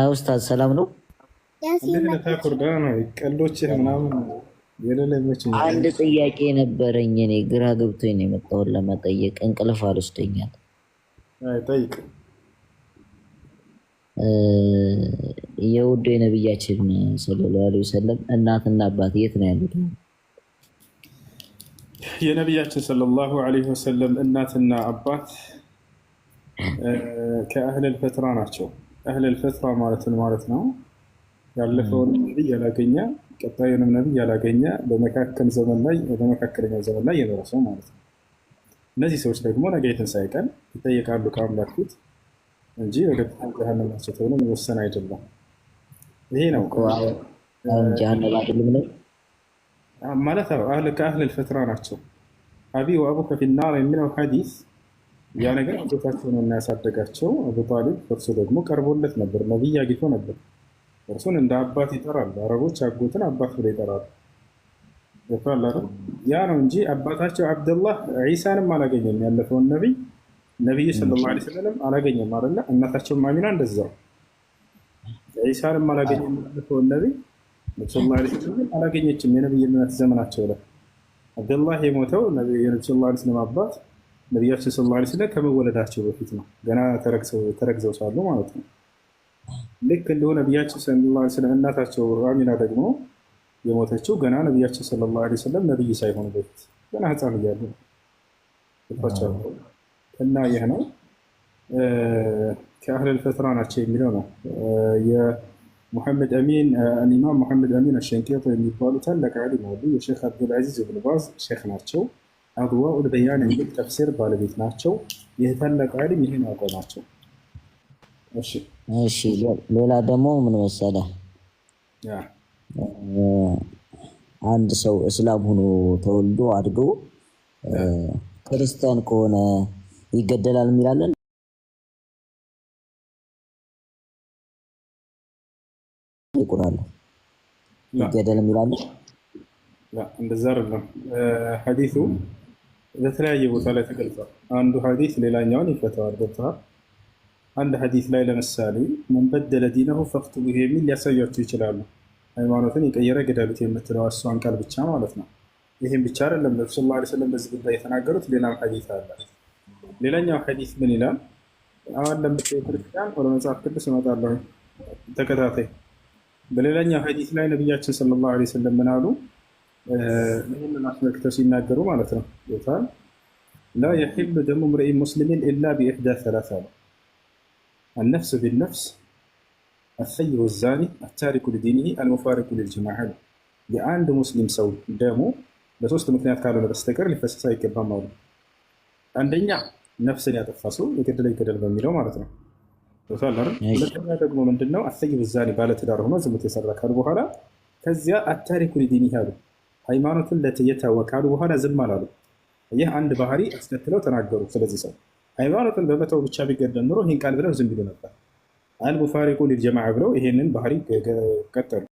ኡስታዝ ሰላም ነው? እንዴት ነህ ታኩር? ደህና ነው? ቀልዶችህ ምናምን የሌለ ይመችኛል። አንድ ጥያቄ ነበረኝ። እኔ ግራ ገብቶኝ ነው የመጣሁት ለመጠየቅ። እንቅልፍ አልወስደኛል። ጠይቅ። የውዱ የነቢያችን ሰለላሁ ዐለይሂ ወሰለም እናትና አባት የት ነው ያሉት? የነቢያችን ሰለላሁ ዐለይሂ ወሰለም እናትና አባት ከአህለል ፈትራ ናቸው። አህለል ፈትራ ማለትን ማለት ነው ያለፈውን ነቢይ ያላገኘ ቀጣዩንም ነቢይ ያላገኘ በመካከለኛው ዘመን ላይ የኖረ ሰው ማለት ነው። እነዚህ ሰዎች ደግሞ ነገ የትንሣኤ ቀን ይጠየቃሉ ከአምላክ ፊት እንጂ ወደ ጀሃነም ናቸው ተብሎ መወሰን አይደለም። ይሄ ነው ጀሃነም አይደለም ነው ማለት ነው። ከአህለል ፈትራ ናቸው። አቢ ወአቡከ ፊናር የሚለው ሐዲስ ያ ነገር አባታቸው ነው የሚያሳደጋቸው። አቡ ጣሊብ እርሱ ደግሞ ቀርቦለት ነበር፣ ነቢይ አግኝቶ ነበር። እርሱን እንደ አባት ይጠራሉ። አረቦች አጎትን አባት ብለው ይጠራሉ። ያ ነው እንጂ አባታቸው አብደላህ ዒሳንም አላገኘም። ያለፈውን ነቢይ ሰለላሁ ዐለይሂ ወሰለም አላገኘም አይደለ? እናታቸው አሚና እንደዛው ዒሳንም አላገኘም። ያለፈውን ነቢይ ሰለላሁ ዐለይሂ ወሰለም አላገኘችም። የነቢይነት ዘመናቸው ላይ አብደላህ የሞተው የነቢዩ ሰለላሁ ዐለይሂ ወሰለም አባት ነቢያችን ሰለላሁ ዐለይሂ ወሰለም ከመወለዳቸው በፊት ነው። ገና ተረግዘው ሳሉ ማለት ነው። ልክ እንደሆነ ነቢያችን ሰለላሁ ዐለይሂ ወሰለም እናታቸው አሚና ደግሞ የሞተችው ገና ነቢያችን ሰለላሁ ዐለይሂ ወሰለም ነቢይ ሳይሆኑ በፊት ገና ሕፃን እያሉ ነው። እና ይህ ነው ከአህለል ፈትራ ናቸው የሚለው ነው። የሙሐመድ አሚን ኢማም ሙሐመድ አሚን አሸንቂጥ የሚባሉ ታላቅ ዓሊም አሉ። የሼክ አብዱልዓዚዝ ብን ባዝ ሼክ ናቸው። አድዋኡል በያን የሚል ተፍሲር ባለቤት ናቸው። ይህ ታላቅ ዓሊም ይህን አውቀው ናቸው። እሺ ሌላ ደግሞ ምን መሰለህ፣ አንድ ሰው እስላም ሆኖ ተወልዶ አድጎ ክርስቲያን ከሆነ ይገደላል የሚላለን ይቁራል ይገደል የሚላለን እንደዛ አይደለም። ሐዲሱ በተለያየ ቦታ ላይ ተገልጿል። አንዱ ሐዲስ ሌላኛውን ይፈታዋል። ገብቶሃል? አንድ ሐዲስ ላይ ለምሳሌ መን በደለ ዲነሁ ፈቅቱሉሁ የሚል ሊያሳያቸው ይችላሉ። ሃይማኖትን የቀየረ ግደሉት የምትለው እሷን ቃል ብቻ ማለት ነው። ይህም ብቻ አይደለም። ነብዩ ሰለላሁ ዐለይሂ ወሰለም በዚህ ጉዳይ የተናገሩት ሌላም ሐዲስ አለ። ሌላኛው ሐዲስ ምን ይላል? አሁን ለምትለው ክርስቲያን ወደ መጽሐፍ ቅዱስ እመጣለሁ፣ ተከታታይ። በሌላኛው ሐዲስ ላይ ነቢያችን ሰለላሁ ዐለይሂ ወሰለም ምን አሉ? ይህንን አስመልክተው ሲናገሩ ማለት ነው ይታል ላ የሒሉ ደሙ ምርኢን ሙስሊሚን ኢላ ቢኢሕዳ ሰላሳ ነው። አነፍስ ቢነፍስ፣ አሰይሩ ዛኒ፣ አታሪኩ ሊዲኒሂ፣ አልሙፋሪቁ ሊልጀማዓ ነው። የአንድ ሙስሊም ሰው ደሙ በሶስት ምክንያት ካልሆነ በስተቀር ሊፈሰስ አይገባም አሉ። አንደኛ ነፍስን ያጠፋ ሰው የገደለ ይገደል በሚለው ማለት ነው። ሁለተኛ ደግሞ ምንድነው? አሰይሩ ዛኒ ባለትዳር ሆኖ ዝሙት የሰራ ካሉ በኋላ ከዚያ አታሪኩ ሊዲኒሂ አሉ ሃይማኖቱን የተወ ካሉ በኋላ ዝም አላሉ። ይህ አንድ ባህሪ አስከትለው ተናገሩ። ስለዚህ ሰው ሃይማኖቱን በመተው ብቻ ቢገደል ኑሮ ይህን ቃል ብለው ዝም ቢሉ ነበር። አልሙፋሪቁ ሊልጀማዓ ብለው ይሄንን ባህሪ ቀጠሉ።